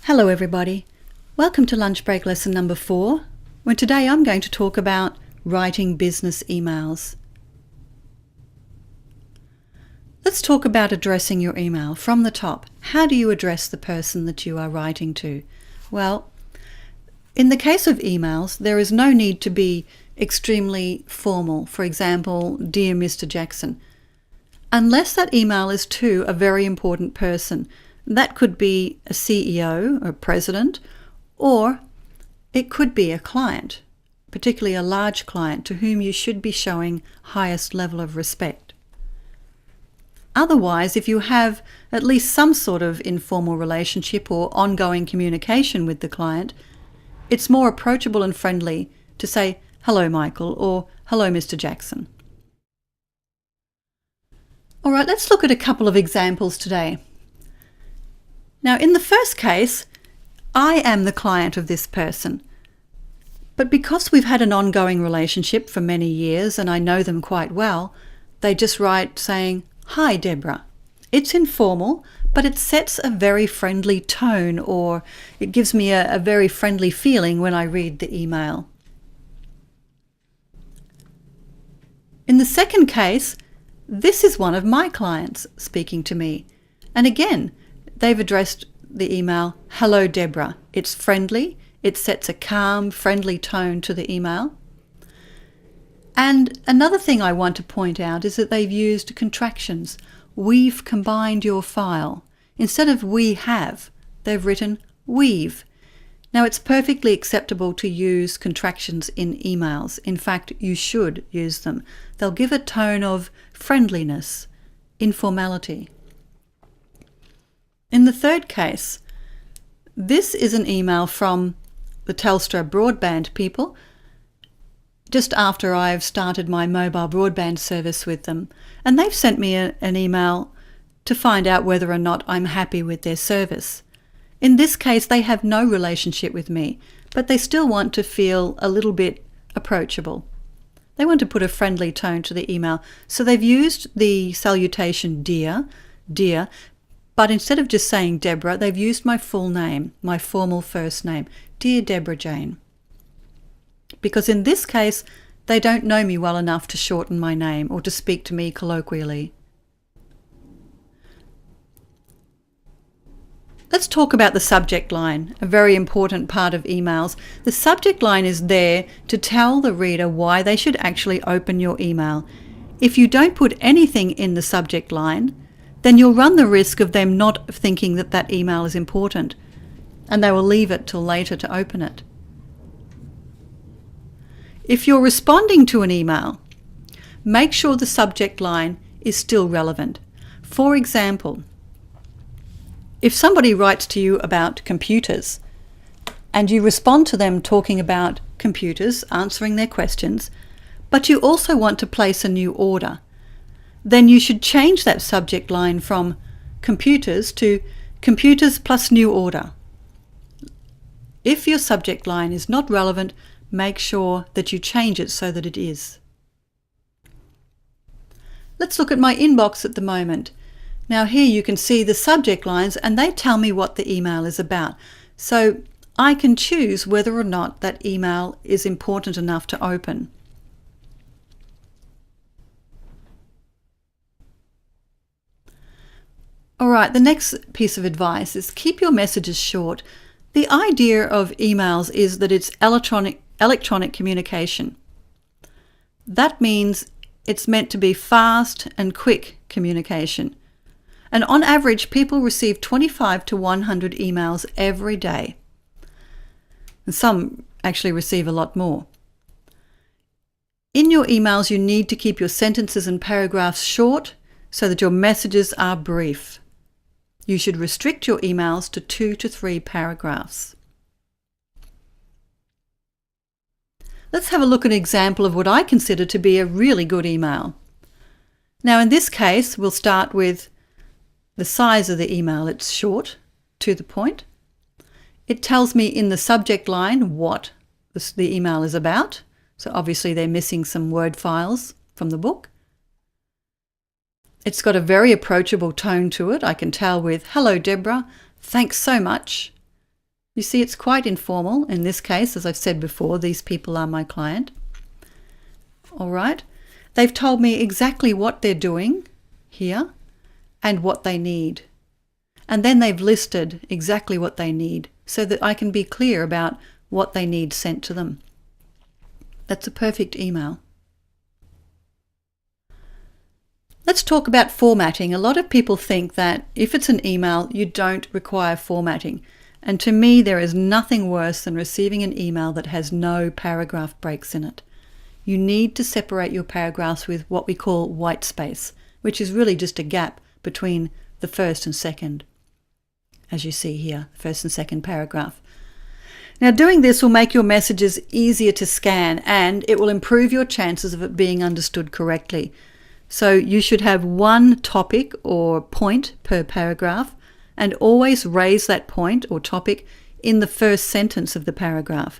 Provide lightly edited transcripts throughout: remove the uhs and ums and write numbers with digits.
Hello everybody, welcome to lunch break lesson number 4, where today I'm going to talk about writing business emails. Let's talk about addressing your email from the top. How do you address the person that you are writing to? Well, in the case of emails, there is no need to be extremely formal. For example, Dear Mr. Jackson, unless that email is to a very important person. That could be a CEO or president, or it could be a client, particularly a large client to whom you should be showing highest level of respect. Otherwise, if you have at least some sort of informal relationship or ongoing communication with the client, it's more approachable and friendly to say, "Hello, Michael," or "Hello, Mr. Jackson." All right, let's look at a couple of examples today. Now, in the first case, I am the client of this person. But because we've had an ongoing relationship for many years and I know them quite well, they just write saying, "Hi, Deborah." It's informal, but it sets a very friendly tone, or it gives me a very friendly feeling when I read the email. In the second case, this is one of my clients speaking to me. And again, they've addressed the email, "Hello, Deborah." It's friendly. It sets a calm, friendly tone to the email. And another thing I want to point out is that they've used contractions. "We've combined your file." Instead of "we have," they've written "we've." Now, it's perfectly acceptable to use contractions in emails. In fact, you should use them. They'll give a tone of friendliness, informality. In the third case, this is an email from the Telstra broadband people just after I've started my mobile broadband service with them, and they've sent me an email to find out whether or not I'm happy with their service. In this case, they have no relationship with me, but they still want to feel a little bit approachable. They want to put a friendly tone to the email, so they've used the salutation dear, but instead of just saying Deborah, they've used my full name, my formal first name, "Dear Deborah Jane." Because in this case, they don't know me well enough to shorten my name or to speak to me colloquially. Let's talk about the subject line, a very important part of emails. The subject line is there to tell the reader why they should actually open your email. If you don't put anything in the subject line, then you'll run the risk of them not thinking that that email is important, and they will leave it till later to open it. If you're responding to an email, make sure the subject line is still relevant. For example, if somebody writes to you about computers and you respond to them talking about computers, answering their questions, but you also want to place a new order, then you should change that subject line from computers to computers plus new order. If your subject line is not relevant, make sure that you change it so that it is. Let's look at my inbox at the moment. Now here you can see the subject lines and they tell me what the email is about. So I can choose whether or not that email is important enough to open. All right, the next piece of advice is keep your messages short. The idea of emails is that it's electronic communication. That means it's meant to be fast and quick communication. And on average, people receive 25 to 100 emails every day. And some actually receive a lot more. In your emails, you need to keep your sentences and paragraphs short so that your messages are brief. You should restrict your emails to 2 to 3 paragraphs. Let's have a look at an example of what I consider to be a really good email. Now in this case, we'll start with the size of the email. It's short, to the point. It tells me in the subject line what the email is about. So obviously they're missing some word files from the book. It's got a very approachable tone to it. I can tell with, "Hello, Deborah. Thanks so much." You see, it's quite informal. In this case, as I've said before, these people are my client. All right. They've told me exactly what they're doing here and what they need. And then they've listed exactly what they need so that I can be clear about what they need sent to them. That's a perfect email. Let's talk about formatting. A lot of people think that if it's an email, you don't require formatting. And to me, there is nothing worse than receiving an email that has no paragraph breaks in it. You need to separate your paragraphs with what we call white space, which is really just a gap between the first and second, as you see here, first and second paragraph. Now, doing this will make your messages easier to scan, and it will improve your chances of it being understood correctly. So you should have one topic or point per paragraph, and always raise that point or topic in the first sentence of the paragraph.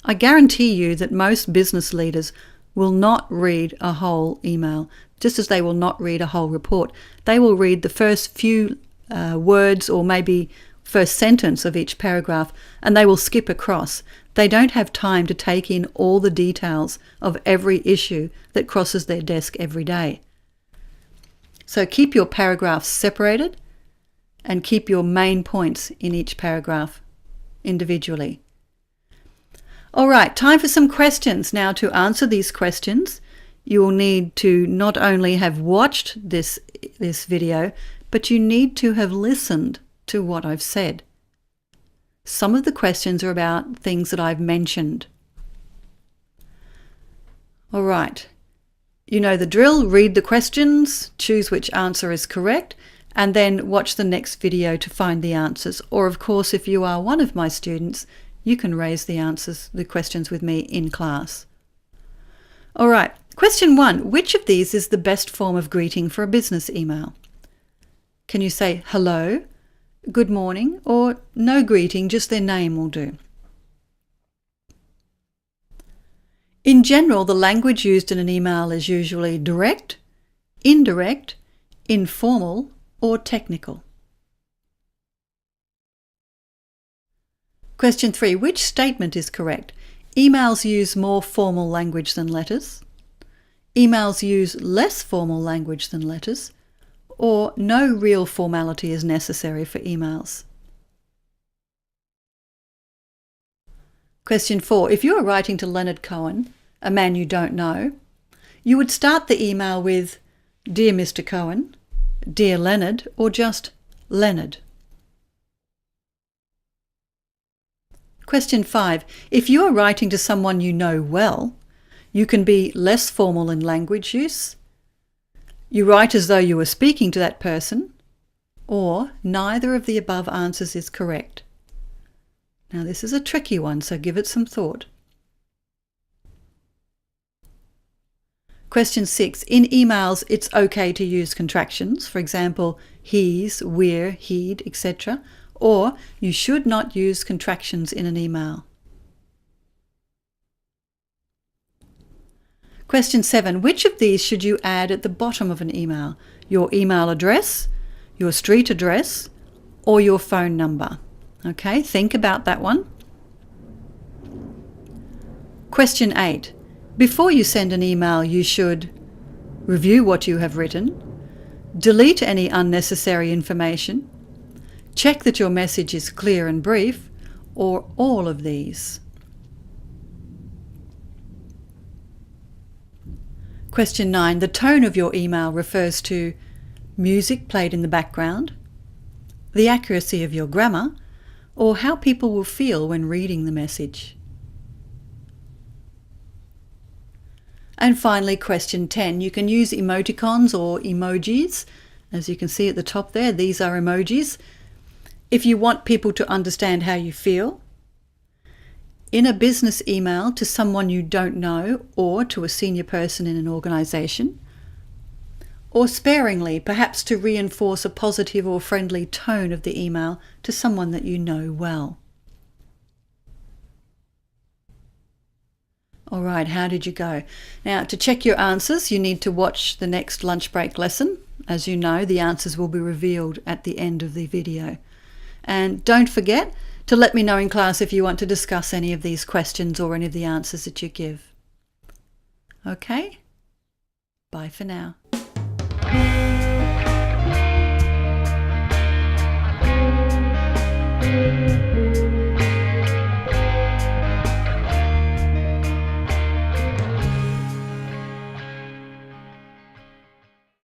I guarantee you that most business leaders will not read a whole email, just as they will not read a whole report. They will read the first few words or maybe first sentence of each paragraph, and they will skip across. They don't have time to take in all the details of every issue that crosses their desk every day. So keep your paragraphs separated and keep your main points in each paragraph individually. All right, time for some questions. Now, to answer these questions, you will need to not only have watched this video, but you need to have listened to what I've said. Some of the questions are about things that I've mentioned. All right, you know the drill. Read the questions, choose which answer is correct, and then watch the next video to find the answers. Or of course, if you are one of my students, you can raise the questions with me in class. All right, question 1. Which of these is the best form of greeting for a business email? Can you say hello, good morning, or no greeting, just their name will do? In general, the language used in an email is usually direct, indirect, informal, or technical. Question 3. Which statement is correct? Emails use more formal language than letters. Emails use less formal language than letters. Or no real formality is necessary for emails. Question 4. If you are writing to Leonard Cohen, a man you don't know, you would start the email with Dear Mr. Cohen, Dear Leonard, or just Leonard. Question 5. If you are writing to someone you know well, you can be less formal in language use. You write as though you were speaking to that person, or neither of the above answers is correct. Now this is a tricky one, so give it some thought. Question 6. In emails, it's okay to use contractions, for example, he's, we're, he'd, etc. Or you should not use contractions in an email. Question 7. Which of these should you add at the bottom of an email? Your email address, your street address, or your phone number? Okay, think about that one. Question 8. Before you send an email, you should review what you have written, delete any unnecessary information, check that your message is clear and brief, or all of these. Question 9. The tone of your email refers to music played in the background, the accuracy of your grammar, or how people will feel when reading the message. And finally, question 10. You can use emoticons or emojis. As you can see at the top there, these are emojis. If you want people to understand how you feel, in a business email to someone you don't know or to a senior person in an organisation, or sparingly, perhaps to reinforce a positive or friendly tone of the email to someone that you know well. All right, how did you go? Now, to check your answers, you need to watch the next lunch break lesson. As you know, the answers will be revealed at the end of the video. And don't forget to let me know in class if you want to discuss any of these questions or any of the answers that you give. Okay? Bye for now.